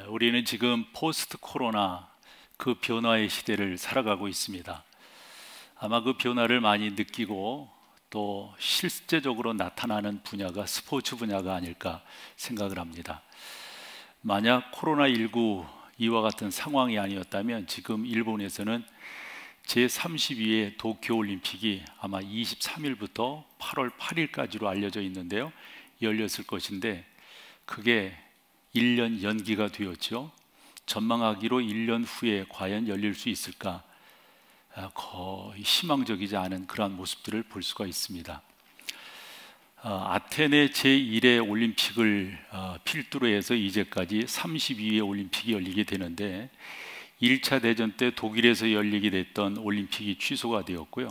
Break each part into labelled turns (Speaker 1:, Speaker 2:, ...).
Speaker 1: 우리는 지금 포스트 코로나 그 변화의 시대를 살아가고 있습니다. 아마 그 변화를 많이 느끼고 또 실제적으로 나타나는 분야가 스포츠 분야가 아닐까 생각을 합니다. 만약 코로나19 이와 같은 상황이 아니었다면 지금 일본에서는 제32회 도쿄올림픽이 아마 23일부터 8월 8일까지로 알려져 있는데요. 열렸을 것인데 그게 1년 연기가 되었죠. 전망하기로 1년 후에 과연 열릴 수 있을까? 거의 희망적이지 않은 그러한 모습들을 볼 수가 있습니다. 아테네 제1회 올림픽을 필두로 해서 이제까지 32회 올림픽이 열리게 되는데 1차 대전 때 독일에서 열리게 됐던 올림픽이 취소가 되었고요.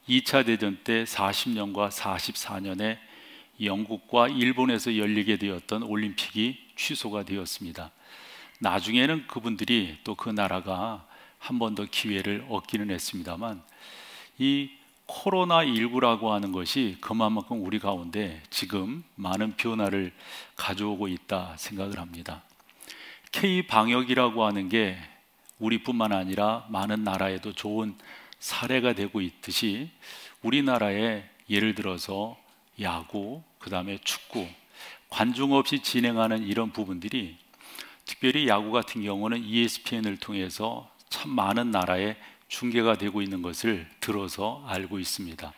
Speaker 1: 2차 대전 때 40년과 44년에 영국과 일본에서 열리게 되었던 올림픽이 취소가 되었습니다. 나중에는 그분들이 또 그 나라가 한 번 더 기회를 얻기는 했습니다만 이 코로나19라고 하는 것이 그만큼 우리 가운데 지금 많은 변화를 가져오고 있다 생각을 합니다. K-방역이라고 하는 게 우리뿐만 아니라 많은 나라에도 좋은 사례가 되고 있듯이 우리나라에 예를 들어서 야구, 그 다음에 축구, 관중 없이 진행하는 이런 부분들이 특별히 야구 같은 경우는 ESPN을 통해서 참 많은 나라에 중계가 되고 있는 것을 들어서 알고 있습니다.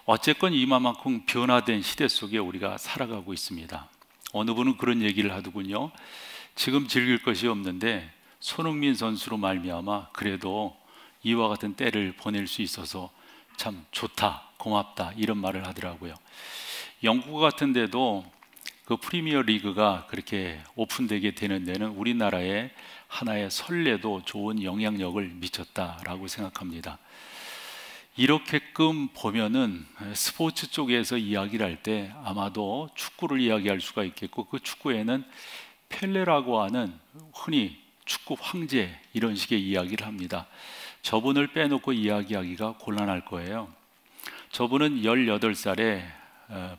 Speaker 1: 어쨌건 이만큼 변화된 시대 속에 우리가 살아가고 있습니다. 어느 분은 그런 얘기를 하더군요. 지금 즐길 것이 없는데 손흥민 선수로 말미암아 그래도 이와 같은 때를 보낼 수 있어서 참 좋다, 고맙다 이런 말을 하더라고요. 영국 같은 데도 그 프리미어 리그가 그렇게 오픈되게 되는 데는 우리나라의 하나의 선례도 좋은 영향력을 미쳤다라고 생각합니다. 이렇게끔 보면은 스포츠 쪽에서 이야기를 할 때 아마도 축구를 이야기할 수가 있겠고 그 축구에는 펠레라고 하는 흔히 축구 황제 이런 식의 이야기를 합니다. 저분을 빼놓고 이야기하기가 곤란할 거예요. 저분은 18살에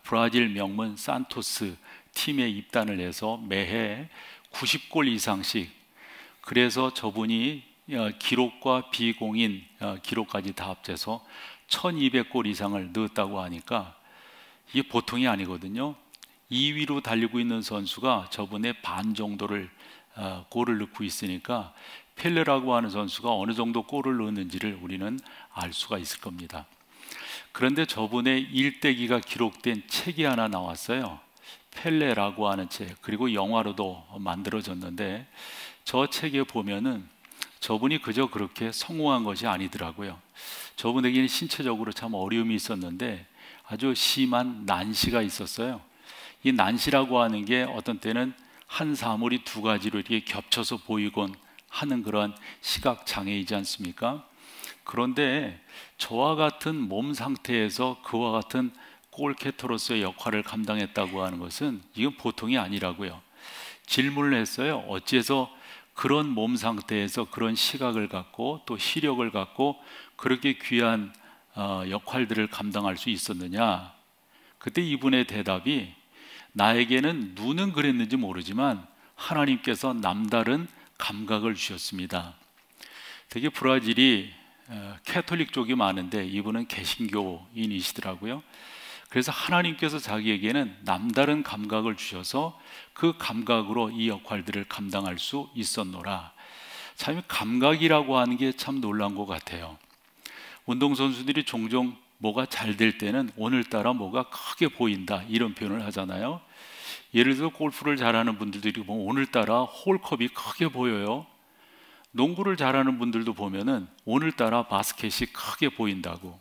Speaker 1: 브라질 명문 산토스 팀에 입단을 해서 매해 90골 이상씩, 그래서 저분이 기록과 비공인 기록까지 다 합쳐서 1200골 이상을 넣었다고 하니까 이게 보통이 아니거든요. 2위로 달리고 있는 선수가 저분의 반 정도를 골을 넣고 있으니까 펠레라고 하는 선수가 어느 정도 골을 넣었는지를 우리는 알 수가 있을 겁니다. 그런데 저분의 일대기가 기록된 책이 하나 나왔어요. 펠레라고 하는 책, 그리고 영화로도 만들어졌는데 저 책에 보면은 저분이 그저 그렇게 성공한 것이 아니더라고요. 저분에게는 신체적으로 참 어려움이 있었는데 아주 심한 난시가 있었어요. 이 난시라고 하는 게 어떤 때는 한 사물이 두 가지로 이렇게 겹쳐서 보이곤 하는 그런 시각 장애이지 않습니까? 그런데 저와 같은 몸 상태에서 그와 같은 골키퍼로서의 역할을 감당했다고 하는 것은 이건 보통이 아니라고요. 질문을 했어요. 어째서 그런 몸 상태에서 그런 시각을 갖고 또 시력을 갖고 그렇게 귀한 역할들을 감당할 수 있었느냐? 그때 이분의 대답이 나에게는 눈은 그랬는지 모르지만 하나님께서 남다른 감각을 주셨습니다. 되게 브라질이 캐톨릭 쪽이 많은데 이분은 개신교인이시더라고요. 그래서 하나님께서 자기에게는 남다른 감각을 주셔서 그 감각으로 이 역할들을 감당할 수 있었노라. 참 감각이라고 하는 게 참 놀라운 것 같아요. 운동선수들이 종종 뭐가 잘 될 때는 오늘따라 뭐가 크게 보인다 이런 표현을 하잖아요. 예를 들어 골프를 잘하는 분들도 보면 오늘따라 홀컵이 크게 보여요. 농구를 잘하는 분들도 보면은 오늘따라 바스켓이 크게 보인다고.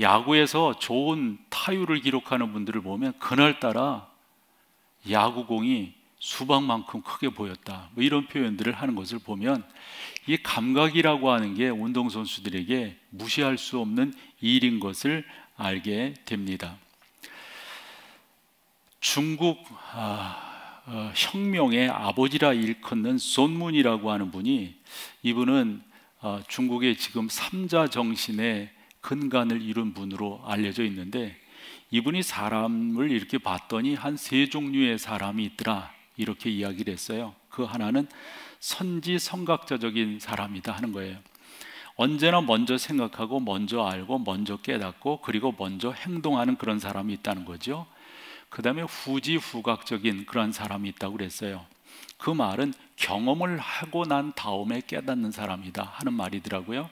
Speaker 1: 야구에서 좋은 타율을 기록하는 분들을 보면 그날따라 야구공이 수박만큼 크게 보였다, 뭐 이런 표현들을 하는 것을 보면 이 감각이라고 하는 게 운동선수들에게 무시할 수 없는 일인 것을 알게 됩니다. 중국 혁명의 아버지라 일컫는 손문이라고 하는 분이, 이분은 중국의 지금 삼자 정신의 근간을 이룬 분으로 알려져 있는데 이분이 사람을 이렇게 봤더니 한 세 종류의 사람이 있더라 이렇게 이야기를 했어요. 그 그 하나는 선지성각자적인 사람이다 하는 거예요. 언제나 먼저 생각하고 먼저 알고 먼저 깨닫고 그리고 먼저 행동하는 그런 사람이 있다는 거죠. 그 다음에 후지후각적인 그런 사람이 있다고 그랬어요. 그 말은 경험을 하고 난 다음에 깨닫는 사람이다 하는 말이더라고요.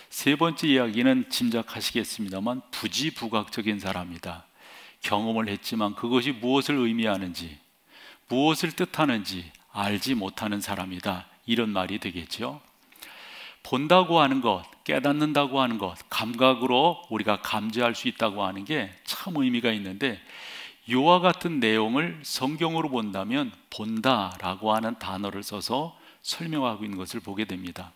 Speaker 1: 세 번째 이야기는 짐작하시겠습니다만 부지부각적인 사람이다. 경험을 했지만 그것이 무엇을 의미하는지, 무엇을 뜻하는지 알지 못하는 사람이다, 이런 말이 되겠죠. 본다고 하는 것, 깨닫는다고 하는 것, 감각으로 우리가 감지할 수 있다고 하는 게 참 의미가 있는데, 이와 같은 내용을 성경으로 본다면 본다라고 하는 단어를 써서 설명하고 있는 것을 보게 됩니다.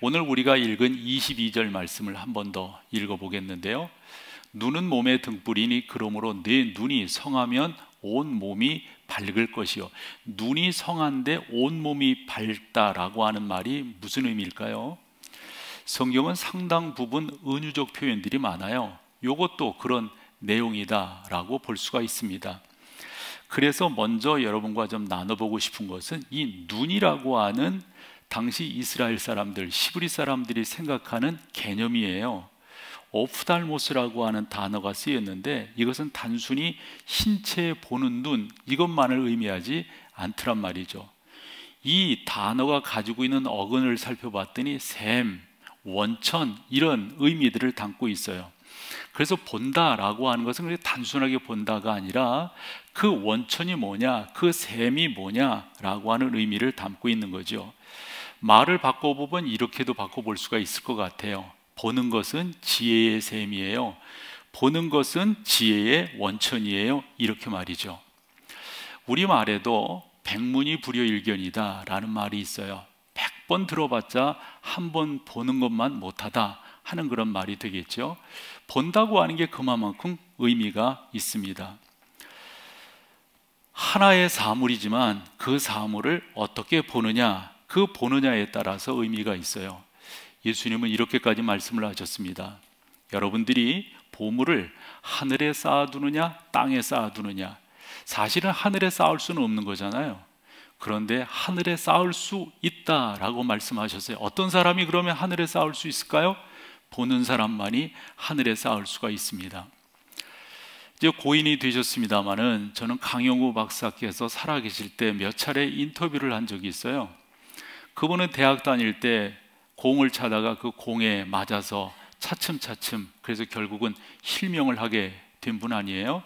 Speaker 1: 오늘 우리가 읽은 22절 말씀을 한 번 더 읽어보겠는데요. 눈은 몸의 등불이니 그러므로 내 눈이 성하면 온 몸이 밝을 것이요. 눈이 성한데 온 몸이 밝다라고 하는 말이 무슨 의미일까요? 성경은 상당 부분 은유적 표현들이 많아요. 이것도 그런 내용이다라고 볼 수가 있습니다. 그래서 먼저 여러분과 좀 나눠보고 싶은 것은 이 눈이라고 하는 당시 이스라엘 사람들, 히브리 사람들이 생각하는 개념이에요. 오프달모스라고 하는 단어가 쓰였는데 이것은 단순히 신체에 보는 눈, 이것만을 의미하지 않더란 말이죠. 이 단어가 가지고 있는 어근을 살펴봤더니 샘, 원천, 이런 의미들을 담고 있어요. 그래서 본다라고 하는 것은 그렇게 단순하게 본다가 아니라 그 원천이 뭐냐, 그 셈이 뭐냐라고 하는 의미를 담고 있는 거죠. 말을 바꿔보면 이렇게도 바꿔볼 수가 있을 것 같아요. 보는 것은 지혜의 셈이에요. 보는 것은 지혜의 원천이에요. 이렇게 말이죠. 우리말에도 백문이 불여일견이다 라는 말이 있어요. 100번 들어봤자 한 번 보는 것만 못하다 하는 그런 말이 되겠죠. 본다고 하는 게 그만큼 의미가 있습니다. 하나의 사물이지만 그 사물을 어떻게 보느냐, 그 보느냐에 따라서 의미가 있어요. 예수님은 이렇게까지 말씀을 하셨습니다. 여러분들이 보물을 하늘에 쌓아두느냐 땅에 쌓아두느냐, 사실은 하늘에 쌓을 수는 없는 거잖아요. 그런데 하늘에 쌓을 수 있다라고 말씀하셨어요. 어떤 사람이 그러면 하늘에 쌓을 수 있을까요? 보는 사람만이 하늘에 쌓을 수가 있습니다. 이제 고인이 되셨습니다마는 저는 강영우 박사께서 살아계실 때 몇 차례 인터뷰를 한 적이 있어요. 그분은 대학 다닐 때 공을 차다가 그 공에 맞아서 차츰차츰, 그래서 결국은 실명을 하게 된 분 아니에요?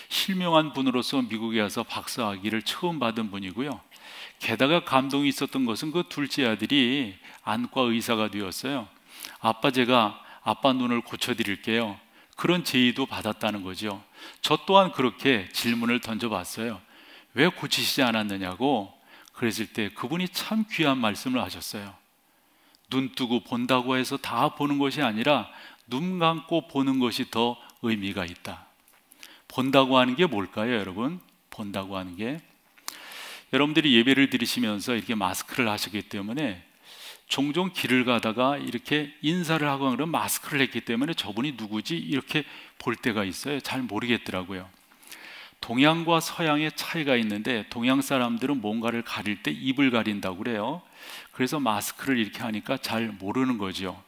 Speaker 1: 실명한 분으로서 미국에 와서 박사학위를 처음 받은 분이고요. 게다가 감동이 있었던 것은 그 둘째 아들이 안과 의사가 되었어요. 아빠, 제가 아빠 눈을 고쳐드릴게요, 그런 제의도 받았다는 거죠. 저 또한 그렇게 질문을 던져봤어요. 왜 고치시지 않았느냐고. 그랬을 때 그분이 참 귀한 말씀을 하셨어요. 눈 뜨고 본다고 해서 다 보는 것이 아니라 눈 감고 보는 것이 더 의미가 있다. 본다고 하는 게 뭘까요, 여러분? 본다고 하는 게, 여러분들이 예배를 드리시면서 이렇게 마스크를 하시기 때문에 종종 길을 가다가 이렇게 인사를 하거나 그러면 마스크를 했기 때문에 저분이 누구지? 이렇게 볼 때가 있어요. 잘 모르겠더라고요. 동양과 서양의 차이가 있는데 동양 사람들은 뭔가를 가릴 때 입을 가린다고 그래요. 그래서 마스크를 이렇게 하니까 잘 모르는 거죠.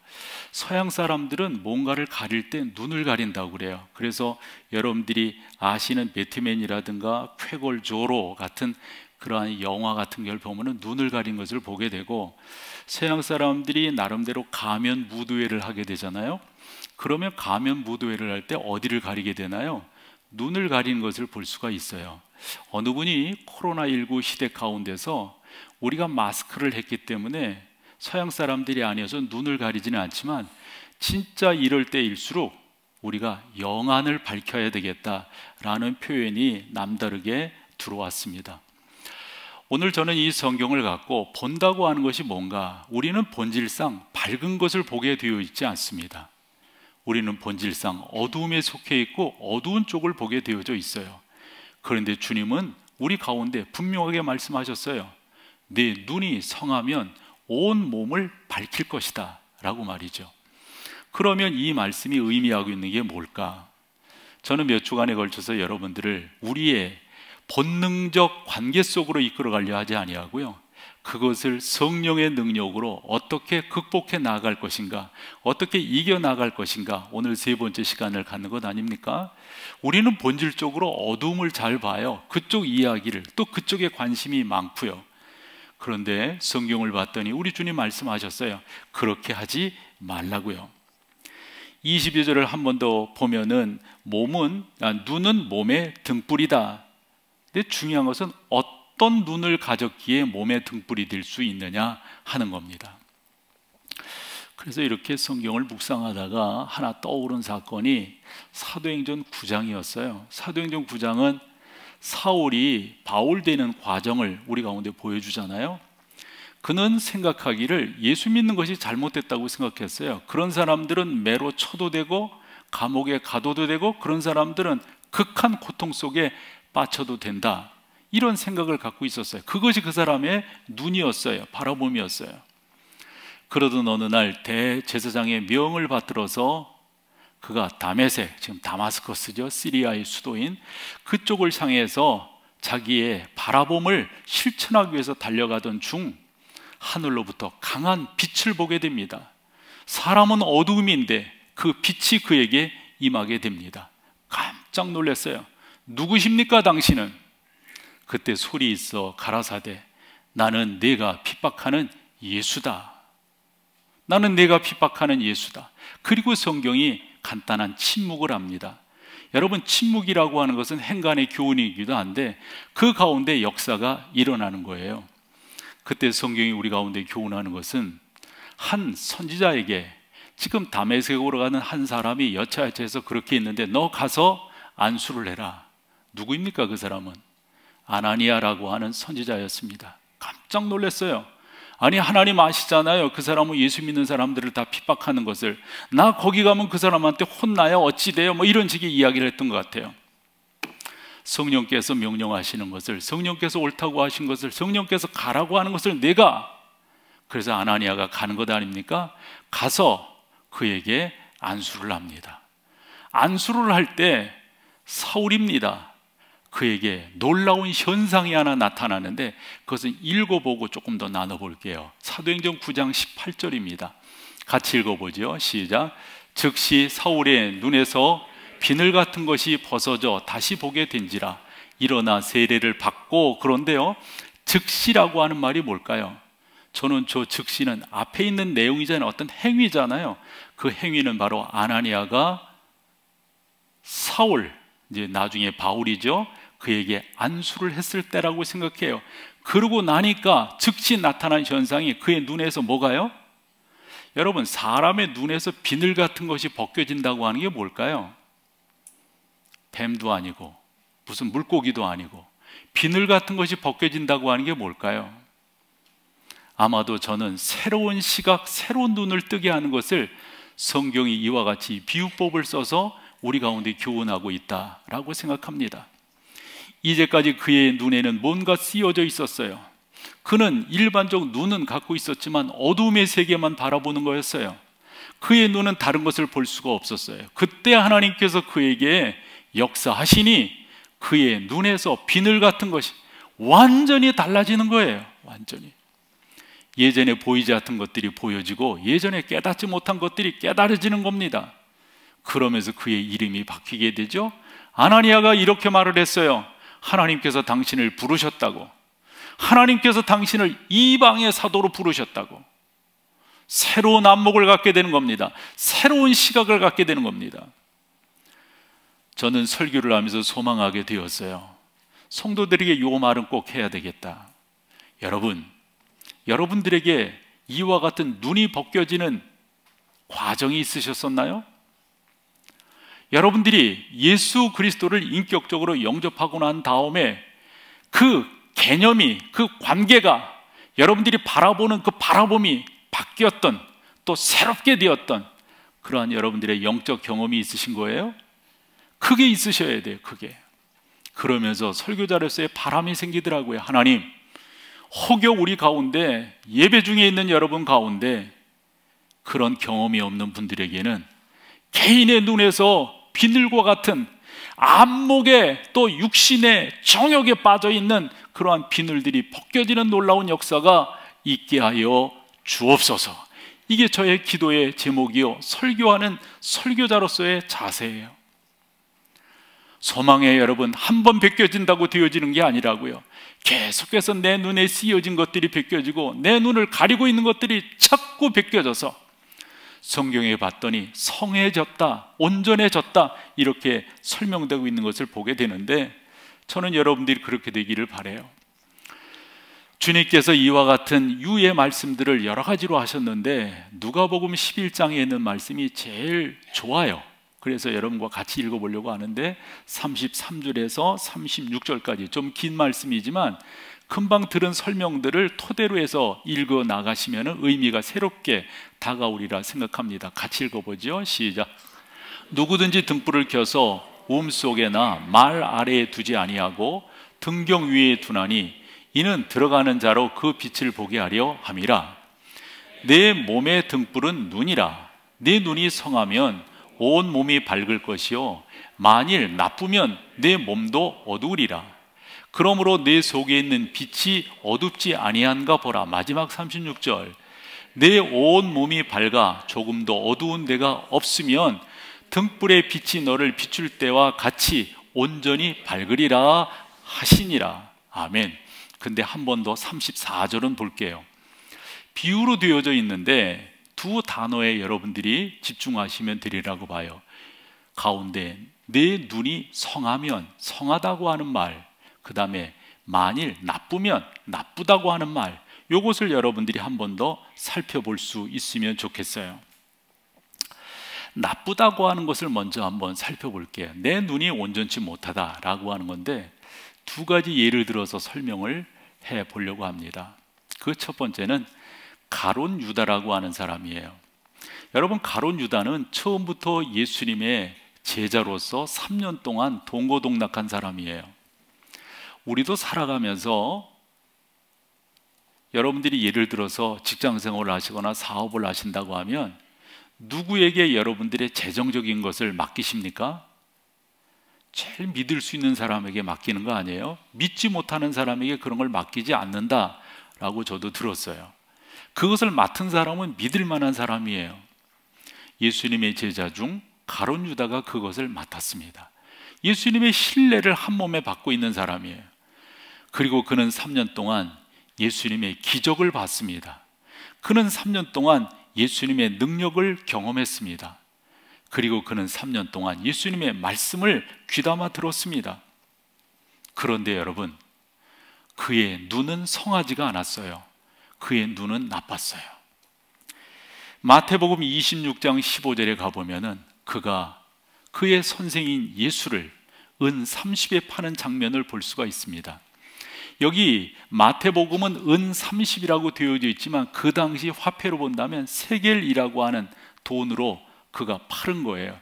Speaker 1: 서양 사람들은 뭔가를 가릴 때 눈을 가린다고 그래요. 그래서 여러분들이 아시는 배트맨이라든가 쾌골 조로 같은 그러한 영화 같은 걸 보면은 눈을 가린 것을 보게 되고, 서양 사람들이 나름대로 가면 무도회를 하게 되잖아요. 그러면 가면 무도회를 할 때 어디를 가리게 되나요? 눈을 가리는 것을 볼 수가 있어요. 어느 분이 코로나19 시대 가운데서 우리가 마스크를 했기 때문에 서양 사람들이 아니어서 눈을 가리지는 않지만 진짜 이럴 때일수록 우리가 영안을 밝혀야 되겠다라는 표현이 남다르게 들어왔습니다. 오늘 저는 이 성경을 갖고 본다고 하는 것이 뭔가, 우리는 본질상 밝은 것을 보게 되어 있지 않습니다. 우리는 본질상 어두움에 속해 있고 어두운 쪽을 보게 되어져 있어요. 그런데 주님은 우리 가운데 분명하게 말씀하셨어요. 내 눈이 성하면 온 몸을 밝힐 것이다 라고 말이죠. 그러면 이 말씀이 의미하고 있는 게 뭘까? 저는 몇 주간에 걸쳐서 여러분들을 우리의 본능적 관계 속으로 이끌어가려 하지 아니하고요, 그것을 성령의 능력으로 어떻게 극복해 나갈 것인가, 어떻게 이겨 나갈 것인가, 오늘 세 번째 시간을 갖는 것 아닙니까? 우리는 본질적으로 어둠을 잘 봐요. 그쪽 이야기를, 또 그쪽에 관심이 많고요. 그런데 성경을 봤더니 우리 주님 말씀하셨어요. 그렇게 하지 말라고요. 22절을 한 번 더 보면은 눈은 몸의 등불이다. 근데 중요한 것은 어떤 눈을 가졌기에 몸의 등불이 될 수 있느냐 하는 겁니다. 그래서 이렇게 성경을 묵상하다가 하나 떠오른 사건이 사도행전 9장이었어요. 사도행전 9장은 사울이 바울 되는 과정을 우리 가운데 보여주잖아요. 그는 생각하기를 예수 믿는 것이 잘못됐다고 생각했어요. 그런 사람들은 매로 쳐도 되고 감옥에 가둬도 되고, 그런 사람들은 극한 고통 속에 빠쳐도 된다, 이런 생각을 갖고 있었어요. 그것이 그 사람의 눈이었어요. 바라봄이었어요. 그러던 어느 날 대제사장의 명을 받들어서 그가 다메섹, 지금 다마스커스죠, 시리아의 수도인 그쪽을 향해서 자기의 바라봄을 실천하기 위해서 달려가던 중 하늘로부터 강한 빛을 보게 됩니다. 사람은 어두움인데 그 빛이 그에게 임하게 됩니다. 깜짝 놀랐어요. 누구십니까 당신은? 그때 소리 있어 가라사대, 나는 네가 핍박하는 예수다. 나는 네가 핍박하는 예수다. 그리고 성경이 간단한 침묵을 합니다. 여러분, 침묵이라고 하는 것은 행간의 교훈이기도 한데 그 가운데 역사가 일어나는 거예요. 그때 성경이 우리 가운데 교훈하는 것은 한 선지자에게 지금 다메섹으로 가는 한 사람이 여차여차해서 그렇게 있는데 너 가서 안수를 해라. 누구입니까? 그 사람은 아나니아라고 하는 선지자였습니다. 깜짝 놀랐어요. 아니, 하나님 아시잖아요. 그 사람은 예수 믿는 사람들을 다 핍박하는 것을. 나 거기 가면 그 사람한테 혼나야 어찌 돼요? 뭐 이런 식의 이야기를 했던 것 같아요. 성령께서 명령하시는 것을, 성령께서 옳다고 하신 것을, 성령께서 가라고 하는 것을 내가, 그래서 아나니아가 가는 것 아닙니까? 가서 그에게 안수를 합니다. 안수를 할 때 사울입니다. 그에게 놀라운 현상이 하나 나타나는데 그것은 읽어보고 조금 더 나눠볼게요. 사도행전 9장 18절입니다. 같이 읽어보죠. 시작. 즉시 사울의 눈에서 비늘 같은 것이 벗어져 다시 보게 된지라. 일어나 세례를 받고. 그런데요, 즉시라고 하는 말이 뭘까요? 저는 저 즉시는 앞에 있는 내용이잖아요. 어떤 행위잖아요. 그 행위는 바로 아나니아가 사울, 이제 나중에 바울이죠, 그에게 안수를 했을 때라고 생각해요. 그러고 나니까 즉시 나타난 현상이 그의 눈에서 뭐가요? 여러분, 사람의 눈에서 비늘 같은 것이 벗겨진다고 하는 게 뭘까요? 뱀도 아니고 무슨 물고기도 아니고 비늘 같은 것이 벗겨진다고 하는 게 뭘까요? 아마도 저는 새로운 시각, 새로운 눈을 뜨게 하는 것을 성경이 이와 같이 비유법을 써서 우리 가운데 교훈하고 있다라고 생각합니다. 이제까지 그의 눈에는 뭔가 씌어져 있었어요. 그는 일반적 눈은 갖고 있었지만 어둠의 세계만 바라보는 거였어요. 그의 눈은 다른 것을 볼 수가 없었어요. 그때 하나님께서 그에게 역사하시니 그의 눈에서 비늘 같은 것이 완전히 달라지는 거예요. 완전히. 예전에 보이지 않던 것들이 보여지고 예전에 깨닫지 못한 것들이 깨달아지는 겁니다. 그러면서 그의 이름이 바뀌게 되죠. 아나니아가 이렇게 말을 했어요. 하나님께서 당신을 부르셨다고. 하나님께서 당신을 이방의 사도로 부르셨다고. 새로운 안목을 갖게 되는 겁니다. 새로운 시각을 갖게 되는 겁니다. 저는 설교를 하면서 소망하게 되었어요. 성도들에게 이 말은 꼭 해야 되겠다. 여러분들에게 이와 같은 눈이 벗겨지는 과정이 있으셨었나요? 여러분들이 예수 그리스도를 인격적으로 영접하고 난 다음에 그 개념이, 그 관계가, 여러분들이 바라보는 그 바라봄이 바뀌었던, 또 새롭게 되었던 그러한 여러분들의 영적 경험이 있으신 거예요? 크게 있으셔야 돼요. 크게. 그러면서 설교자로서의 바람이 생기더라고요. 하나님, 혹여 우리 가운데, 예배 중에 있는 여러분 가운데 그런 경험이 없는 분들에게는 개인의 눈에서 비늘과 같은 안목에 또 육신의 정욕에 빠져 있는 그러한 비늘들이 벗겨지는 놀라운 역사가 있게 하여 주옵소서. 이게 저의 기도의 제목이요, 설교하는 설교자로서의 자세예요. 소망의 여러분, 한 번 벗겨진다고 되어지는 게 아니라고요. 계속해서 내 눈에 씌어진 것들이 벗겨지고 내 눈을 가리고 있는 것들이 자꾸 벗겨져서 성경에 봤더니 성해졌다, 온전해졌다, 이렇게 설명되고 있는 것을 보게 되는데, 저는 여러분들이 그렇게 되기를 바라요. 주님께서 이와 같은 유의 말씀들을 여러 가지로 하셨는데 누가복음 11장에 있는 말씀이 제일 좋아요. 그래서 여러분과 같이 읽어보려고 하는데 33절에서 36절까지 좀 긴 말씀이지만 금방 들은 설명들을 토대로 해서 읽어 나가시면 의미가 새롭게 다가오리라 생각합니다. 같이 읽어보죠. 시작. 누구든지 등불을 켜서 움속에나 말 아래에 두지 아니하고 등경 위에 두나니 이는 들어가는 자로 그 빛을 보게 하려 함이라. 내 몸의 등불은 눈이라. 내 눈이 성하면 온 몸이 밝을 것이요 만일 나쁘면 내 몸도 어두우리라. 그러므로 내 속에 있는 빛이 어둡지 아니한가 보라. 마지막 36절. 내 온 몸이 밝아 조금도 어두운 데가 없으면 등불의 빛이 너를 비출 때와 같이 온전히 밝으리라 하시니라. 아멘. 근데 한 번 더 34절은 볼게요. 비유로 되어져 있는데 두 단어에 여러분들이 집중하시면 되리라고 봐요. 가운데 내 눈이 성하면, 성하다고 하는 말, 그 다음에 만일 나쁘면, 나쁘다고 하는 말, 요것을 여러분들이 한 번 더 살펴볼 수 있으면 좋겠어요. 나쁘다고 하는 것을 먼저 한번 살펴볼게요. 내 눈이 온전치 못하다라고 하는 건데 두 가지 예를 들어서 설명을 해 보려고 합니다. 그 첫 번째는 가룟 유다라고 하는 사람이에요. 여러분, 가룟 유다는 처음부터 예수님의 제자로서 3년 동안 동고동락한 사람이에요. 우리도 살아가면서 여러분들이 예를 들어서 직장생활을 하시거나 사업을 하신다고 하면 누구에게 여러분들의 재정적인 것을 맡기십니까? 제일 믿을 수 있는 사람에게 맡기는 거 아니에요? 믿지 못하는 사람에게 그런 걸 맡기지 않는다라고 저도 들었어요. 그것을 맡은 사람은 믿을 만한 사람이에요. 예수님의 제자 중 가룟 유다가 그것을 맡았습니다. 예수님의 신뢰를 한 몸에 받고 있는 사람이에요. 그리고 그는 3년 동안 예수님의 기적을 봤습니다. 그는 3년 동안 예수님의 능력을 경험했습니다. 그리고 그는 3년 동안 예수님의 말씀을 귀담아 들었습니다. 그런데 여러분, 그의 눈은 성하지가 않았어요. 그의 눈은 나빴어요. 마태복음 26장 15절에 가보면은 그가 그의 선생인 예수를 은 30에 파는 장면을 볼 수가 있습니다. 여기 마태복음은 은 30이라고 되어져 있지만 그 당시 화폐로 본다면 세겔이라고 하는 돈으로 그가 팔은 거예요.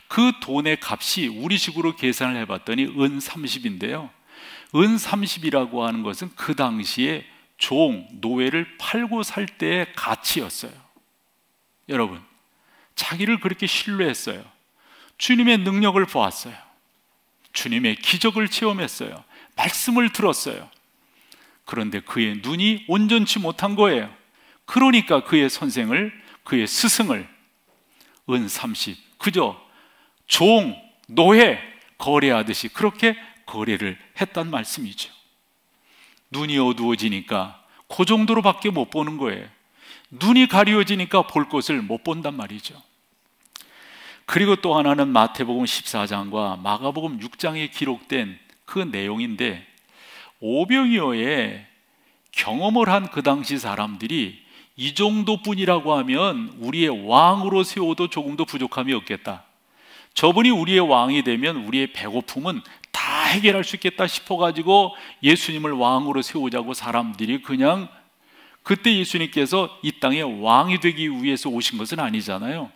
Speaker 1: 그 돈의 값이 우리식으로 계산을 해봤더니 은 30인데요. 은 30이라고 하는 것은 그 당시에 종, 노예를 팔고 살 때의 가치였어요. 여러분, 자기를 그렇게 신뢰했어요. 주님의 능력을 보았어요. 주님의 기적을 체험했어요. 말씀을 들었어요. 그런데 그의 눈이 온전치 못한 거예요. 그러니까 그의 선생을, 그의 스승을 은 30, 그저 종, 노예 거래하듯이 그렇게 거래를 했단 말씀이죠. 눈이 어두워지니까 그 정도로밖에 못 보는 거예요. 눈이 가려워지니까 볼 것을 못 본단 말이죠. 그리고 또 하나는 마태복음 14장과 마가복음 6장에 기록된 그 내용인데, 오병이어의 경험을 한 그 당시 사람들이 이 정도뿐이라고 하면 우리의 왕으로 세워도 조금도 부족함이 없겠다. 저분이 우리의 왕이 되면 우리의 배고픔은 다 해결할 수 있겠다 싶어가지고 예수님을 왕으로 세우자고 사람들이 그냥, 그때 예수님께서 이 땅에 왕이 되기 위해서 오신 것은 아니잖아요.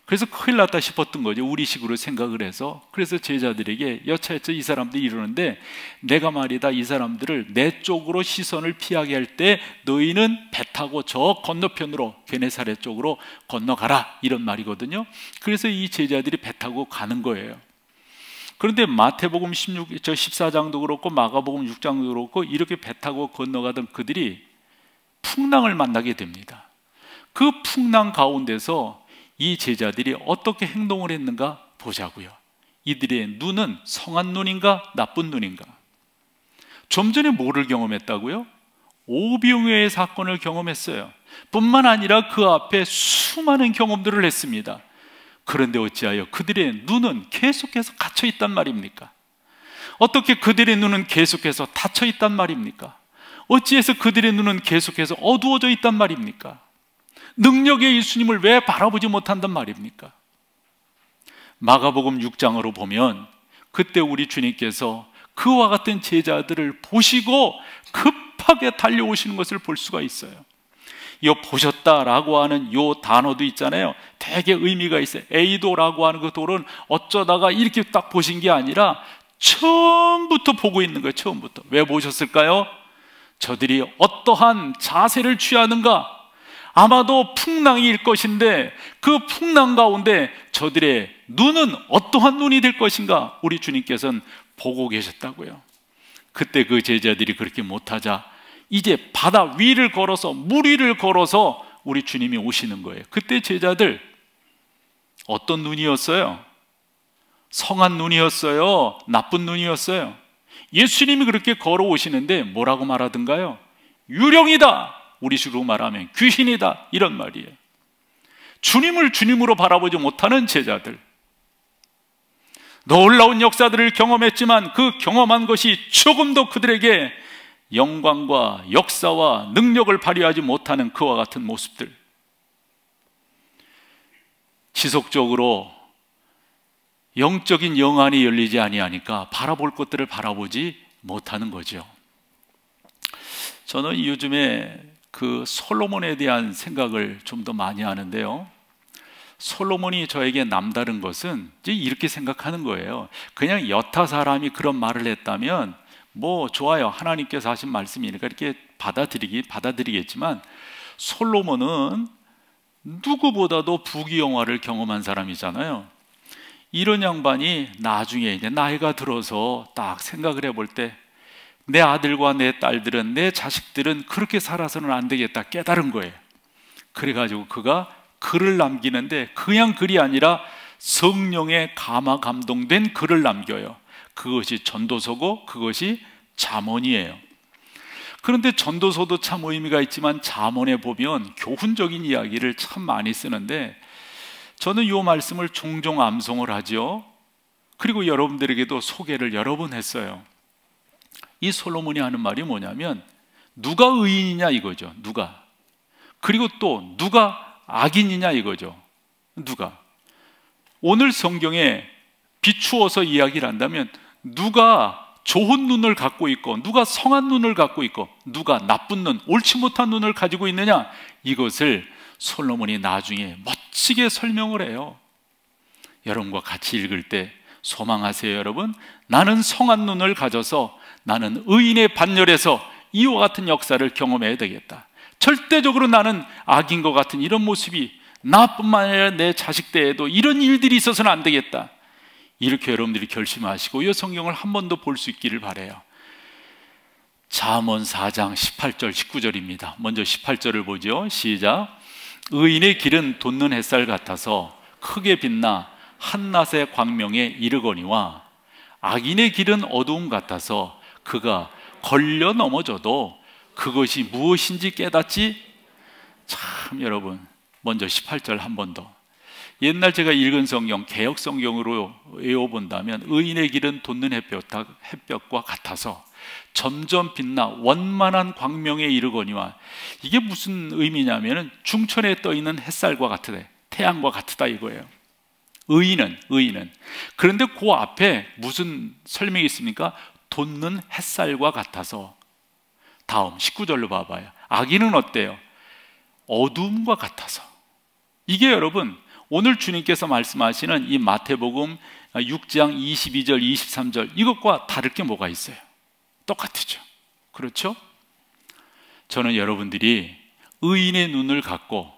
Speaker 1: 그래서 큰일 났다 싶었던 거죠. 우리식으로 생각을 해서. 그래서 제자들에게 여차여차 이 사람들이 이러는데, 내가 말이다 이 사람들을 내 쪽으로 시선을 피하게 할 때 너희는 배 타고 저 건너편으로 게네사렛 쪽으로 건너가라, 이런 말이거든요. 그래서 이 제자들이 배 타고 가는 거예요. 그런데 마태복음 14장도 그렇고 마가복음 6장도 그렇고 이렇게 배 타고 건너가던 그들이 풍랑을 만나게 됩니다. 그 풍랑 가운데서 이 제자들이 어떻게 행동을 했는가 보자고요. 이들의 눈은 성한 눈인가 나쁜 눈인가? 좀 전에 뭐를 경험했다고요? 오병이어의 사건을 경험했어요. 뿐만 아니라 그 앞에 수많은 경험들을 했습니다. 그런데 어찌하여 그들의 눈은 계속해서 갇혀 있단 말입니까? 어떻게 그들의 눈은 계속해서 닫혀 있단 말입니까? 어찌해서 그들의 눈은 계속해서 어두워져 있단 말입니까? 능력의 예수님을 왜 바라보지 못한단 말입니까? 마가복음 6장으로 보면 그때 우리 주님께서 그와 같은 제자들을 보시고 급하게 달려오시는 것을 볼 수가 있어요. 이 보셨다라고 하는 이 단어도 있잖아요. 되게 의미가 있어요. 에이도라고 하는 그 돌은 어쩌다가 이렇게 딱 보신 게 아니라 처음부터 보고 있는 거예요. 처음부터. 왜 보셨을까요? 저들이 어떠한 자세를 취하는가? 아마도 풍랑일 것인데 그 풍랑 가운데 저들의 눈은 어떠한 눈이 될 것인가? 우리 주님께서는 보고 계셨다고요. 그때 그 제자들이 그렇게 못하자 이제 바다 위를 걸어서 물 위를 걸어서 우리 주님이 오시는 거예요. 그때 제자들 어떤 눈이었어요? 성한 눈이었어요? 나쁜 눈이었어요? 예수님이 그렇게 걸어오시는데 뭐라고 말하던가요? 유령이다! 우리 식으로 말하면 귀신이다! 이런 말이에요. 주님을 주님으로 바라보지 못하는 제자들, 놀라운 역사들을 경험했지만 그 경험한 것이 조금도 그들에게 영광과 역사와 능력을 발휘하지 못하는 그와 같은 모습들, 지속적으로 영적인 영안이 열리지 아니하니까 바라볼 것들을 바라보지 못하는 거죠. 저는 요즘에 그 솔로몬에 대한 생각을 좀 더 많이 하는데요, 솔로몬이 저에게 남다른 것은 이제 이렇게 생각하는 거예요. 그냥 여타 사람이 그런 말을 했다면 뭐 좋아요, 하나님께서 하신 말씀이니까 이렇게 받아들이겠지만, 솔로몬은 누구보다도 부귀영화를 경험한 사람이잖아요. 이런 양반이 나중에 이제 나이가 들어서 딱 생각을 해볼 때 내 아들과 내 딸들은, 내 자식들은 그렇게 살아서는 안 되겠다 깨달은 거예요. 그래가지고 그가 글을 남기는데 그냥 글이 아니라 성령에 감화 감동된 글을 남겨요. 그것이 전도서고 그것이 잠언이에요. 그런데 전도서도 참 의미가 있지만 잠언에 보면 교훈적인 이야기를 참 많이 쓰는데, 저는 이 말씀을 종종 암송을 하죠. 그리고 여러분들에게도 소개를 여러 번 했어요. 이 솔로몬이 하는 말이 뭐냐면 누가 의인이냐 이거죠. 누가. 그리고 또 누가 악인이냐 이거죠. 누가. 오늘 성경에 비추어서 이야기를 한다면 누가 좋은 눈을 갖고 있고 누가 성한 눈을 갖고 있고 누가 나쁜 눈, 옳지 못한 눈을 가지고 있느냐, 이것을 솔로몬이 나중에 멋지게 설명을 해요. 여러분과 같이 읽을 때 소망하세요. 여러분, 나는 성한 눈을 가져서 나는 의인의 반열에서 이와 같은 역사를 경험해야 되겠다. 절대적으로 나는 악인 것 같은 이런 모습이 나뿐만 아니라 내 자식 때에도 이런 일들이 있어서는 안 되겠다. 이렇게 여러분들이 결심하시고 이 성경을 한 번 더 볼 수 있기를 바라요. 잠언 4장 18절 19절입니다. 먼저 18절을 보죠. 시작. 의인의 길은 돋는 햇살 같아서 크게 빛나 한낮의 광명에 이르거니와 악인의 길은 어두움 같아서 그가 걸려 넘어져도 그것이 무엇인지 깨닫지. 참 여러분, 먼저 18절 한 번 더. 옛날 제가 읽은 성경 개역 성경으로 외워본다면 의인의 길은 돋는 햇볕과 같아서 점점 빛나 원만한 광명에 이르거니와, 이게 무슨 의미냐면 중천에 떠있는 햇살과 같으다, 태양과 같으다 이거예요. 의인은. 그런데 그 앞에 무슨 설명이 있습니까? 돋는 햇살과 같아서. 다음 19절로 봐봐요. 악인은 어때요? 어두움과 같아서. 이게 여러분 오늘 주님께서 말씀하시는 이 마태복음 6장 22절 23절 이것과 다를 게 뭐가 있어요? 똑같죠. 그렇죠? 저는 여러분들이 의인의 눈을 갖고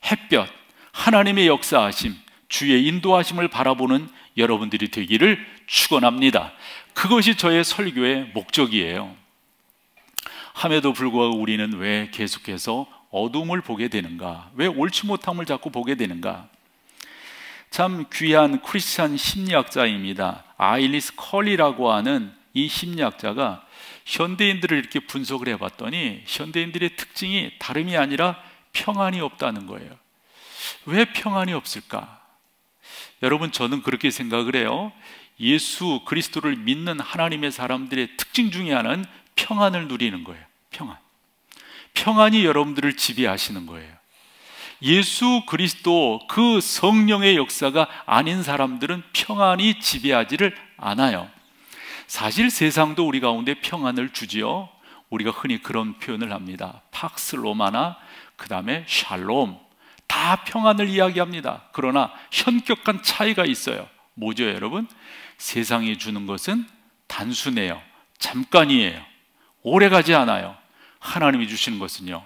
Speaker 1: 햇볕, 하나님의 역사하심, 주의 인도하심을 바라보는 여러분들이 되기를 축원합니다. 그것이 저의 설교의 목적이에요. 함에도 불구하고 우리는 왜 계속해서 어둠을 보게 되는가? 왜 옳지 못함을 자꾸 보게 되는가? 참 귀한 크리스찬 심리학자입니다. 아일리스 컬리라고 하는 이 심리학자가 현대인들을 이렇게 분석을 해봤더니 현대인들의 특징이 다름이 아니라 평안이 없다는 거예요. 왜 평안이 없을까? 여러분, 저는 그렇게 생각을 해요. 예수 그리스도를 믿는 하나님의 사람들의 특징 중에 하나는 평안을 누리는 거예요. 평안이 여러분들을 지배하시는 거예요. 예수 그리스도 그 성령의 역사가 아닌 사람들은 평안이 지배하지를 않아요. 사실 세상도 우리 가운데 평안을 주지요. 우리가 흔히 그런 표현을 합니다. 팍스 로마나 그 다음에 샬롬, 다 평안을 이야기합니다. 그러나 현격한 차이가 있어요. 뭐죠, 여러분? 세상이 주는 것은 단순해요. 잠깐이에요. 오래가지 않아요. 하나님이 주시는 것은요,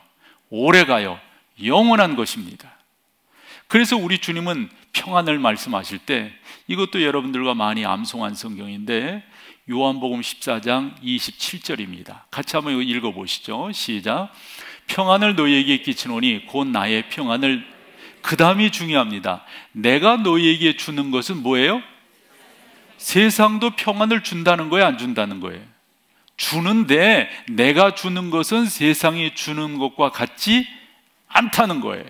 Speaker 1: 오래가요. 영원한 것입니다. 그래서 우리 주님은 평안을 말씀하실 때, 이것도 여러분들과 많이 암송한 성경인데 요한복음 14장 27절입니다. 같이 한번 읽어보시죠. 시작. 평안을 너희에게 끼치노니 곧 나의 평안을, 그 다음이 중요합니다. 내가 너희에게 주는 것은 뭐예요? 세상도 평안을 준다는 거예요, 안 준다는 거예요? 주는데 내가 주는 것은 세상이 주는 것과 같지 않다는 거예요.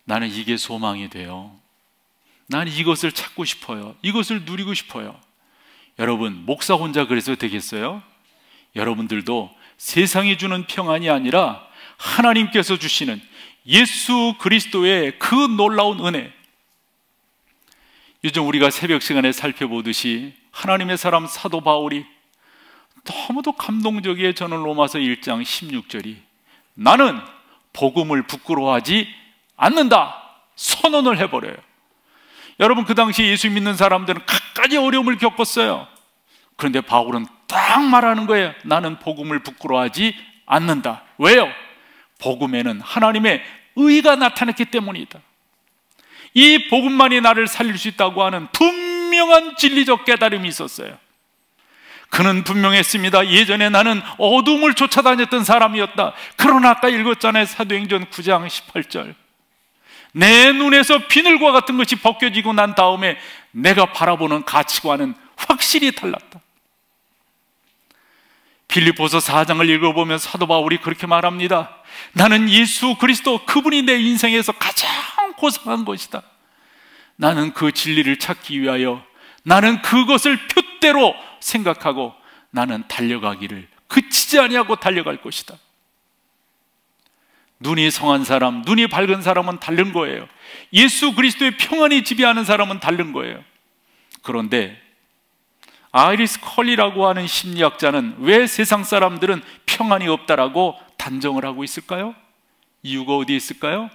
Speaker 1: 나는 이게 소망이 돼요. 나는 이것을 찾고 싶어요. 이것을 누리고 싶어요. 여러분, 목사 혼자 그래서 되겠어요? 여러분들도 세상이 주는 평안이 아니라 하나님께서 주시는 예수 그리스도의 그 놀라운 은혜, 요즘 우리가 새벽 시간에 살펴보듯이 하나님의 사람 사도 바울이 너무도 감동적이에요. 저는 로마서 1장 16절이 나는 복음을 부끄러워하지 않는다 선언을 해버려요. 여러분, 그 당시 예수 믿는 사람들은 갖가지 어려움을 겪었어요. 그런데 바울은 딱 말하는 거예요. 나는 복음을 부끄러워하지 않는다. 왜요? 복음에는 하나님의 의가 나타났기 때문이다. 이 복음만이 나를 살릴 수 있다고 하는 분명한 진리적 깨달음이 있었어요. 그는 분명했습니다. 예전에 나는 어둠을 쫓아다녔던 사람이었다. 그러나 아까 읽었잖아요. 사도행전 9장 18절. 내 눈에서 비늘과 같은 것이 벗겨지고 난 다음에 내가 바라보는 가치관은 확실히 달랐다. 빌립보서 4장을 읽어보면 사도 바울이 그렇게 말합니다. 나는 예수 그리스도, 그분이 내 인생에서 가장 고상한 것이다. 나는 그 진리를 찾기 위하여 나는 그것을 표대로 생각하고 나는 달려가기를 그치지 아니하고 달려갈 것이다. 눈이 성한 사람, 눈이 밝은 사람은 다른 거예요. 예수 그리스도의 평안이 지배하는 사람은 다른 거예요. 그런데 아이리스 컬리라고 하는 심리학자는 왜 세상 사람들은 평안이 없다라고 단정을 하고 있을까요? 이유가 어디에 있을까요?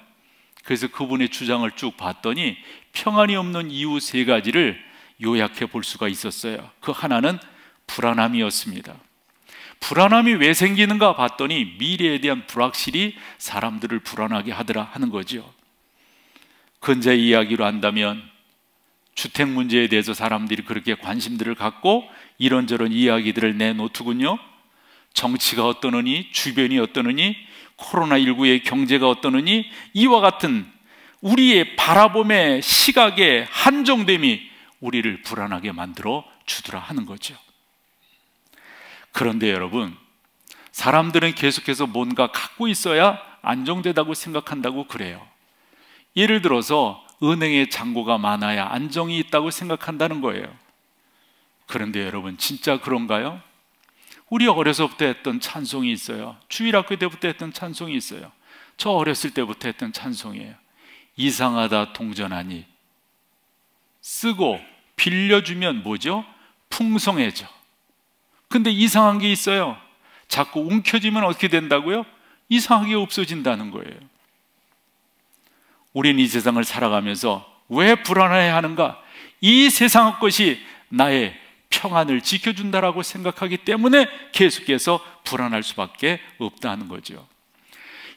Speaker 1: 그래서 그분의 주장을 쭉 봤더니 평안이 없는 이유 3가지를 요약해 볼 수가 있었어요. 그 하나는 불안함이었습니다. 불안함이 왜 생기는가 봤더니 미래에 대한 불확실이 사람들을 불안하게 하더라 하는 거죠. 근자 이야기로 한다면 주택 문제에 대해서 사람들이 그렇게 관심들을 갖고 이런저런 이야기들을 내놓더군요. 정치가 어떠느니, 주변이 어떠느니, 코로나19의 경제가 어떠느니, 이와 같은 우리의 바라봄의 시각의 한정됨이 우리를 불안하게 만들어 주더라 하는 거죠. 그런데 여러분, 사람들은 계속해서 뭔가 갖고 있어야 안정되다고 생각한다고 그래요. 예를 들어서 은행에 잔고가 많아야 안정이 있다고 생각한다는 거예요. 그런데 여러분, 진짜 그런가요? 우리 어려서부터 했던 찬송이 있어요. 주일학교 때부터 했던 찬송이 있어요. 저 어렸을 때부터 했던 찬송이에요. 이상하다 동전하니 쓰고 빌려주면 뭐죠? 풍성해져. 근데 이상한 게 있어요. 자꾸 움켜쥐면 어떻게 된다고요? 이상하게 없어진다는 거예요. 우리는 이 세상을 살아가면서 왜 불안해야 하는가? 이 세상 것이 나의 평안을 지켜준다라고 생각하기 때문에 계속해서 불안할 수밖에 없다는 거죠.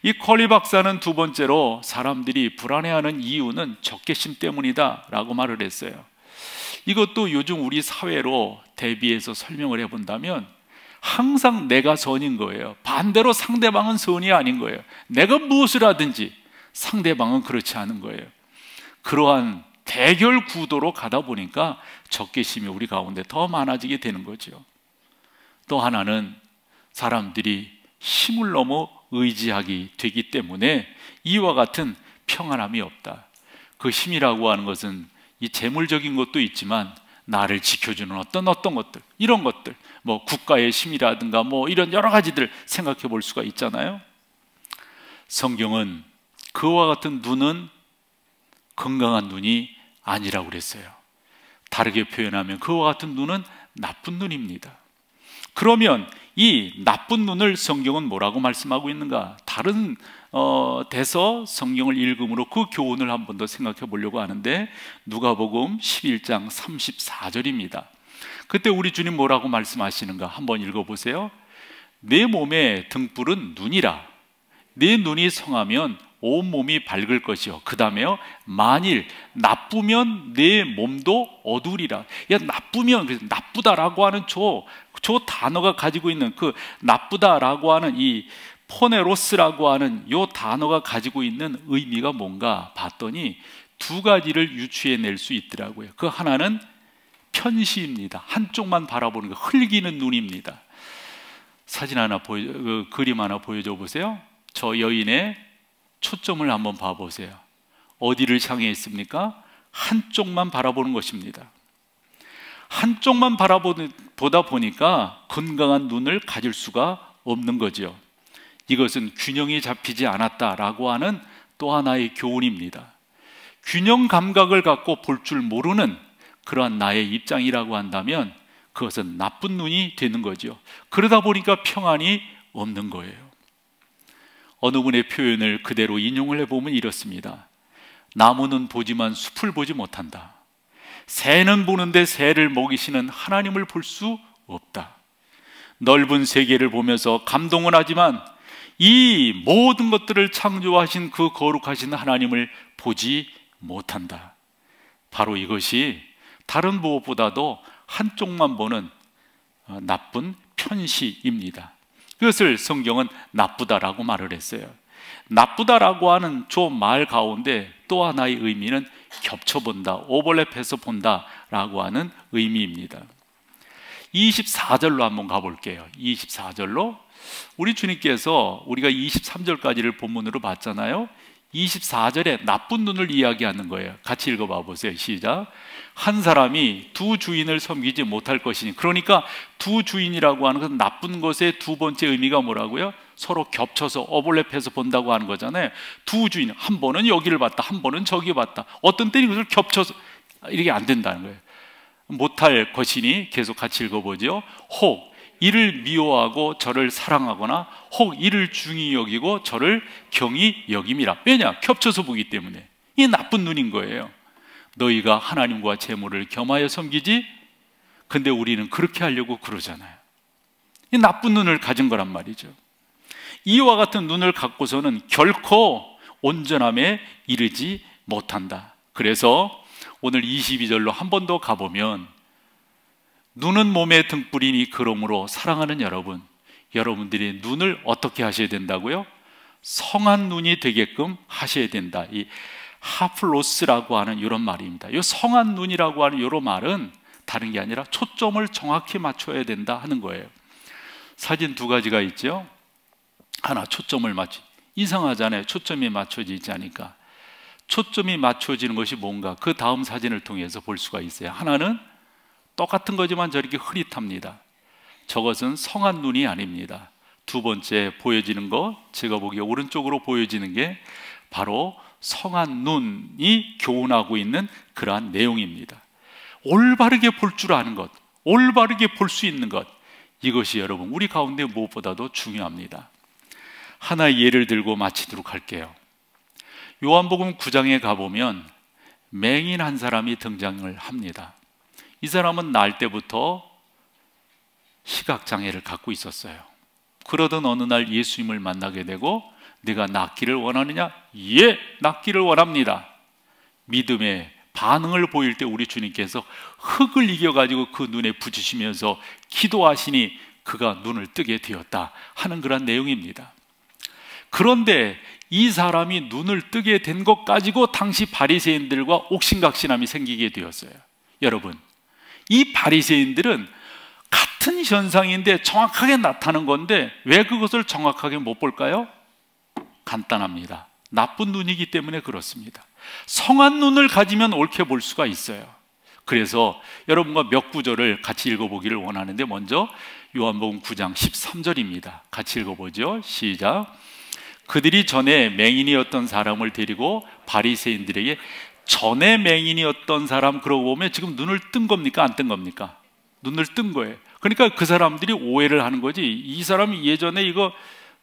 Speaker 1: 이 컬리 박사는 두 번째로 사람들이 불안해하는 이유는 적개심 때문이다 라고 말을 했어요. 이것도 요즘 우리 사회로 대비해서 설명을 해본다면 항상 내가 선인 거예요. 반대로 상대방은 선이 아닌 거예요. 내가 무엇을 하든지 상대방은 그렇지 않은 거예요. 그러한 대결 구도로 가다 보니까 적개심이 우리 가운데 더 많아지게 되는 거죠. 또 하나는 사람들이 힘을 너무 의지하게 되기 때문에 이와 같은 평안함이 없다. 그 힘이라고 하는 것은 이 재물적인 것도 있지만 나를 지켜주는 어떤 것들, 이런 것들, 뭐 국가의 힘이라든가 뭐 이런 여러 가지들 생각해 볼 수가 있잖아요. 성경은 그와 같은 눈은 건강한 눈이 아니라고 그랬어요. 다르게 표현하면 그와 같은 눈은 나쁜 눈입니다. 그러면 이 나쁜 눈을 성경은 뭐라고 말씀하고 있는가? 다른 데서 성경을 읽음으로 그 교훈을 한 번 더 생각해 보려고 하는데, 누가복음 11장 34절입니다. 그때 우리 주님 뭐라고 말씀하시는가 한번 읽어보세요. 내 몸의 등불은 눈이라. 내 눈이 성하면 온몸이 밝을 것이요. 그 다음에요, 만일 나쁘면 내 몸도 어두우리라. 야, 나쁘면, 나쁘다라고 하는 저 단어가 가지고 있는 그 나쁘다라고 하는 이 포네로스라고 하는 이 단어가 가지고 있는 의미가 뭔가 봤더니 두 가지를 유추해낼 수 있더라고요. 그 하나는 편시입니다. 한쪽만 바라보는 거, 흘기는 눈입니다. 사진 하나 그림 하나 보여줘 보세요. 저 여인의 초점을 한번 봐보세요. 어디를 향해 있습니까? 한쪽만 바라보는 것입니다. 한쪽만 보다 보니까 건강한 눈을 가질 수가 없는 거죠. 이것은 균형이 잡히지 않았다라고 하는 또 하나의 교훈입니다. 균형 감각을 갖고 볼 줄 모르는 그러한 나의 입장이라고 한다면 그것은 나쁜 눈이 되는 거죠. 그러다 보니까 평안이 없는 거예요. 어느 분의 표현을 그대로 인용을 해보면 이렇습니다. 나무는 보지만 숲을 보지 못한다. 새는 보는데 새를 먹이시는 하나님을 볼 수 없다. 넓은 세계를 보면서 감동은 하지만 이 모든 것들을 창조하신 그 거룩하신 하나님을 보지 못한다. 바로 이것이 다른 무엇보다도 한쪽만 보는 나쁜 편시입니다. 그것을 성경은 나쁘다라고 말을 했어요. 나쁘다라고 하는 저 말 가운데 또 하나의 의미는 겹쳐본다, 오버랩해서 본다라고 하는 의미입니다. 24절로 한번 가볼게요. 24절로 우리 주님께서 우리가 23절까지를 본문으로 봤잖아요. 24절에 나쁜 눈을 이야기하는 거예요. 같이 읽어봐 보세요. 시작. 한 사람이 두 주인을 섬기지 못할 것이니, 그러니까 두 주인이라고 하는 것은 나쁜 것의 두 번째 의미가 뭐라고요? 서로 겹쳐서 오버랩해서 본다고 하는 거잖아요. 두 주인, 한 번은 여기를 봤다, 한 번은 저기 봤다. 어떤 때는 그것을 겹쳐서 이렇게 안 된다는 거예요. 못할 것이니 계속 같이 읽어보죠. 혹 이를 미워하고 저를 사랑하거나 혹 이를 중히 여기고 저를 경히 여김이라. 왜냐? 겹쳐서 보기 때문에. 이게 나쁜 눈인 거예요. 너희가 하나님과 재물을 겸하여 섬기지, 근데 우리는 그렇게 하려고 그러잖아요. 이 나쁜 눈을 가진 거란 말이죠. 이와 같은 눈을 갖고서는 결코 온전함에 이르지 못한다. 그래서 오늘 22절로 한 번 더 가보면, 눈은 몸의 등불이니 그러므로 사랑하는 여러분, 여러분들이 눈을 어떻게 하셔야 된다고요? 성한 눈이 되게끔 하셔야 된다. 이 하플로스라고 하는 이런 말입니다. 이 성한 눈이라고 하는 이런 말은 다른 게 아니라 초점을 정확히 맞춰야 된다 하는 거예요. 사진 두 가지가 있죠. 하나, 초점을 이상하잖아요. 초점이 맞춰지지 않으니까. 초점이 맞춰지는 것이 뭔가 그 다음 사진을 통해서 볼 수가 있어요. 하나는 똑같은 거지만 저렇게 흐릿합니다. 저것은 성한 눈이 아닙니다. 두 번째 보여지는 거, 제가 보기에 오른쪽으로 보여지는 게 바로 성한 눈이 교훈하고 있는 그러한 내용입니다. 올바르게 볼 줄 아는 것, 올바르게 볼 수 있는 것, 이것이 여러분 우리 가운데 무엇보다도 중요합니다. 하나의 예를 들고 마치도록 할게요. 요한복음 9장에 가보면 맹인 한 사람이 등장을 합니다. 이 사람은 날 때부터 시각장애를 갖고 있었어요. 그러던 어느 날 예수님을 만나게 되고, 네가 낫기를 원하느냐? 예, 낫기를 원합니다. 믿음의 반응을 보일 때 우리 주님께서 흙을 이겨가지고 그 눈에 부딪히면서 기도하시니 그가 눈을 뜨게 되었다 하는 그런 내용입니다. 그런데 이 사람이 눈을 뜨게 된 것 가지고 당시 바리새인들과 옥신각신함이 생기게 되었어요. 여러분, 이 바리새인들은 같은 현상인데 정확하게 나타나는 건데 왜 그것을 정확하게 못 볼까요? 간단합니다. 나쁜 눈이기 때문에 그렇습니다. 성한 눈을 가지면 옳게 볼 수가 있어요. 그래서 여러분과 몇 구절을 같이 읽어보기를 원하는데, 먼저 요한복음 9장 13절입니다. 같이 읽어보죠. 시작. 그들이 전에 맹인이었던 사람을 데리고 바리새인들에게, 전에 맹인이었던 사람, 그러고 보면 지금 눈을 뜬 겁니까? 안 뜬 겁니까? 눈을 뜬 거예요. 그러니까 그 사람들이 오해를 하는 거지. 이 사람이 예전에 이거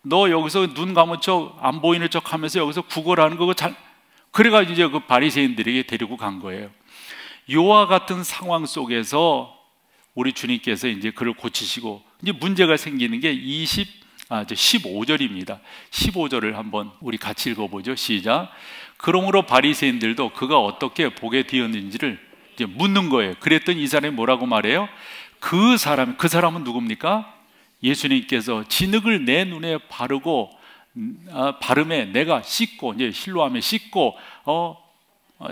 Speaker 1: 너 여기서 눈 감은 척 안 보이는 척 하면서 여기서 구걸하는 거 잘, 그래가지고 이제 그 바리새인들에게 데리고 간 거예요. 요와 같은 상황 속에서 우리 주님께서 이제 그를 고치시고, 이제 문제가 생기는 게 15절입니다. 15절을 한번 우리 같이 읽어보죠. 시작. 그러므로 바리새인들도 그가 어떻게 보게 되었는지를 이제 묻는 거예요. 그랬더니 이 사람이 뭐라고 말해요? 그 사람은 누굽니까? 예수님께서 진흙을 내 눈에 바름에 내가 씻고, 이제 실로하며 씻고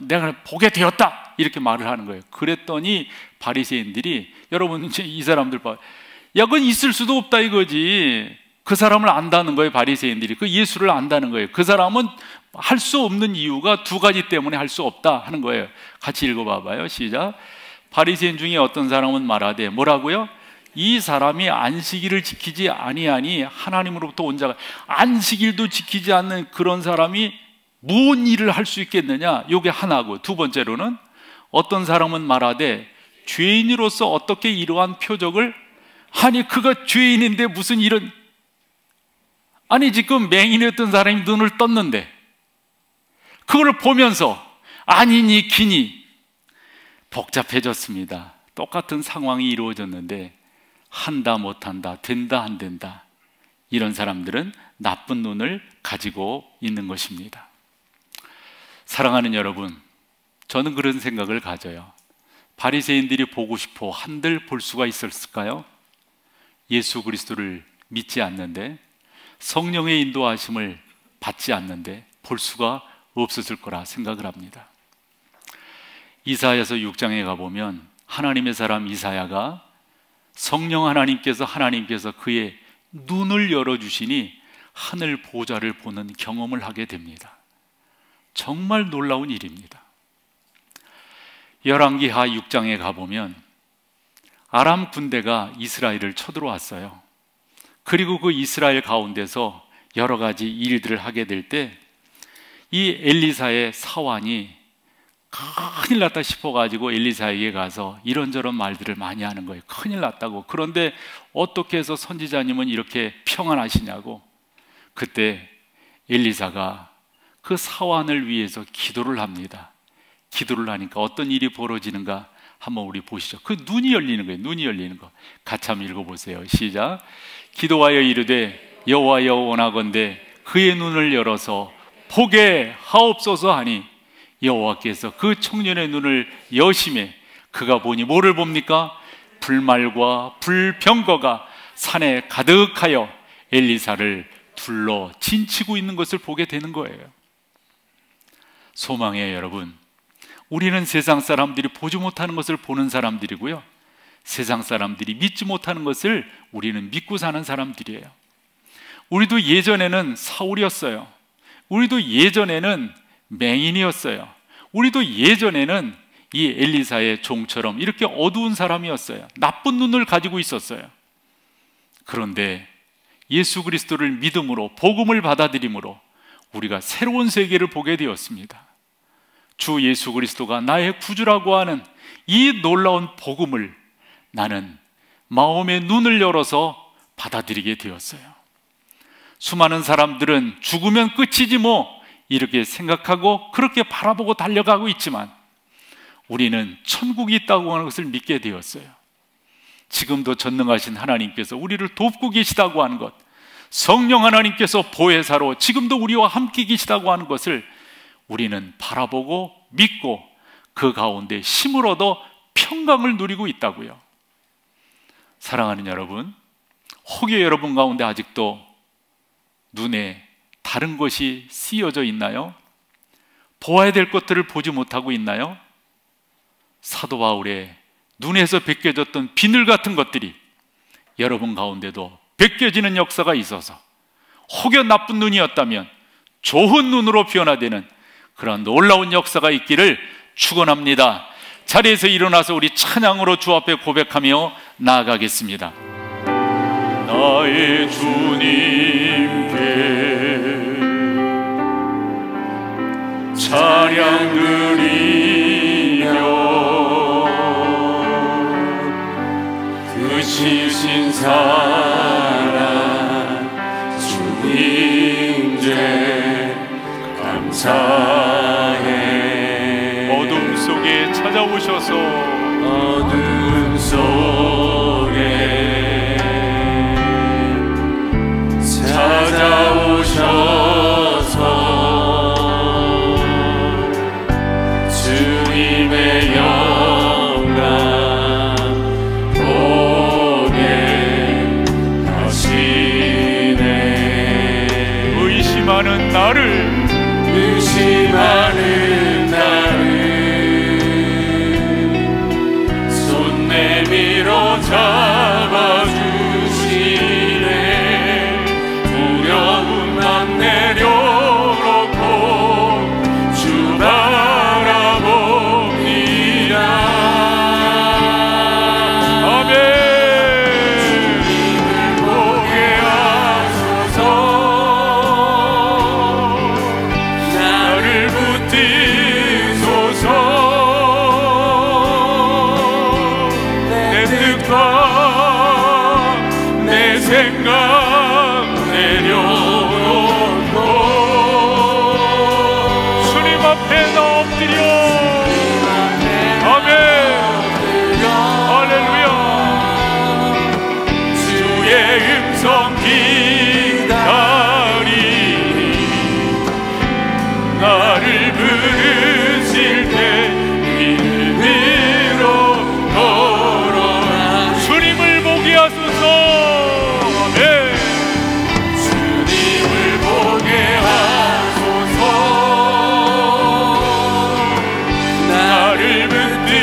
Speaker 1: 내가 보게 되었다, 이렇게 말을 하는 거예요. 그랬더니 바리새인들이, 여러분 이제 이 사람들 봐, 야 그건 있을 수도 없다 이거지. 그 사람을 안다는 거예요. 바리새인들이 그 예수를 안다는 거예요. 그 사람은 할 수 없는 이유가 두 가지 때문에 할 수 없다 하는 거예요. 같이 읽어봐봐요. 시작. 바리새인 중에 어떤 사람은 말하되, 뭐라고요? 이 사람이 안식일을 지키지 아니하니 하나님으로부터 온 자가, 안식일도 지키지 않는 그런 사람이 무슨 일을 할 수 있겠느냐? 요게 하나고, 두 번째로는 어떤 사람은 말하되, 죄인으로서 어떻게 이러한 표적을, 아니 그가 죄인인데 무슨 이런, 아니 지금 맹인이었던 사람이 눈을 떴는데 그걸 보면서 아니니 기니, 복잡해졌습니다. 똑같은 상황이 이루어졌는데 한다 못한다, 된다 안 된다, 이런 사람들은 나쁜 눈을 가지고 있는 것입니다. 사랑하는 여러분, 저는 그런 생각을 가져요. 바리새인들이 보고 싶어 한들 볼 수가 있었을까요? 예수 그리스도를 믿지 않는데, 성령의 인도하심을 받지 않는데 볼 수가 없었을 거라 생각을 합니다. 이사야서 6장에 가보면 하나님의 사람 이사야가 성령 하나님께서 그의 눈을 열어주시니 하늘 보좌를 보는 경험을 하게 됩니다. 정말 놀라운 일입니다. 열왕기하 6장에 가보면 아람 군대가 이스라엘을 쳐들어왔어요. 그리고 그 이스라엘 가운데서 여러 가지 일들을 하게 될 때 이 엘리사의 사환이 큰일 났다 싶어가지고 엘리사에게 가서 이런저런 말들을 많이 하는 거예요. 큰일 났다고. 그런데 어떻게 해서 선지자님은 이렇게 평안하시냐고. 그때 엘리사가 그 사환을 위해서 기도를 합니다. 기도를 하니까 어떤 일이 벌어지는가 한번 우리 보시죠. 그 눈이 열리는 거예요. 눈이 열리는 거. 같이 한번 읽어보세요. 시작. 기도하여 이르되 여호와여 원하건대 그의 눈을 열어서 보게 하옵소서 하니 여호와께서 그 청년의 눈을 여심해 그가 보니 뭐를 봅니까? 불말과 불병거가 산에 가득하여 엘리사를 둘러 진치고 있는 것을 보게 되는 거예요. 소망해요, 여러분. 우리는 세상 사람들이 보지 못하는 것을 보는 사람들이고요, 세상 사람들이 믿지 못하는 것을 우리는 믿고 사는 사람들이에요. 우리도 예전에는 사울이었어요. 우리도 예전에는 맹인이었어요. 우리도 예전에는 이 엘리사의 종처럼 이렇게 어두운 사람이었어요. 나쁜 눈을 가지고 있었어요. 그런데 예수 그리스도를 믿음으로, 복음을 받아들임으로 우리가 새로운 세계를 보게 되었습니다. 주 예수 그리스도가 나의 구주라고 하는 이 놀라운 복음을 나는 마음의 눈을 열어서 받아들이게 되었어요. 수많은 사람들은 죽으면 끝이지 뭐 이렇게 생각하고 그렇게 바라보고 달려가고 있지만 우리는 천국이 있다고 하는 것을 믿게 되었어요. 지금도 전능하신 하나님께서 우리를 돕고 계시다고 하는 것, 성령 하나님께서 보혜사로 지금도 우리와 함께 계시다고 하는 것을 우리는 바라보고 믿고 그 가운데 힘을 얻어 평강을 누리고 있다고요. 사랑하는 여러분, 혹여 여러분 가운데 아직도 눈에 다른 것이 씌어져 있나요? 보아야 될 것들을 보지 못하고 있나요? 사도 바울의 눈에서 벗겨졌던 비늘 같은 것들이 여러분 가운데도 벗겨지는 역사가 있어서 혹여 나쁜 눈이었다면 좋은 눈으로 변화되는 그런 놀라운 역사가 있기를 축원합니다. 자리에서 일어나서 우리 찬양으로 주 앞에 고백하며 나아가겠습니다. 나의 주님께 찬양 드리며 그 크신 사랑 주님께 감사해. 어둠 속에 찾아오셔서 어둠 속에 찾아오셔서 주님의 영광 보게 하시네. 의심하는 나를 손 내밀어 잡아주시네. 두려운 맘 내려놓고 주 바라봅니다. 아멘. 주님을 보게 하소서. 나를 붙드소서. 내 뜻과 내 생각 내려놓고 주님 앞에 나 엎드려. 아멘. 할렐루야. 주의 음성 기다리니 나를 부르실 때 믿음으로 걸어라. 주님을 보게 하소서. 아멘. 주님을 보게 하소서. 나를 붙드소서.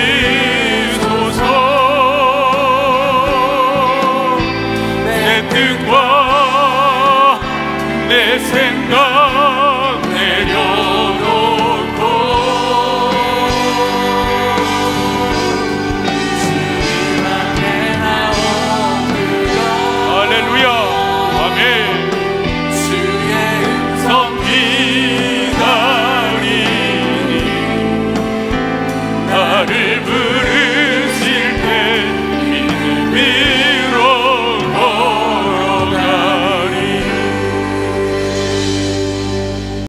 Speaker 1: 내 뜻과 내 생각 내려놓고 주님 앞에 나오며. 할렐루야. 아멘. 주의 음성 기다리니 나를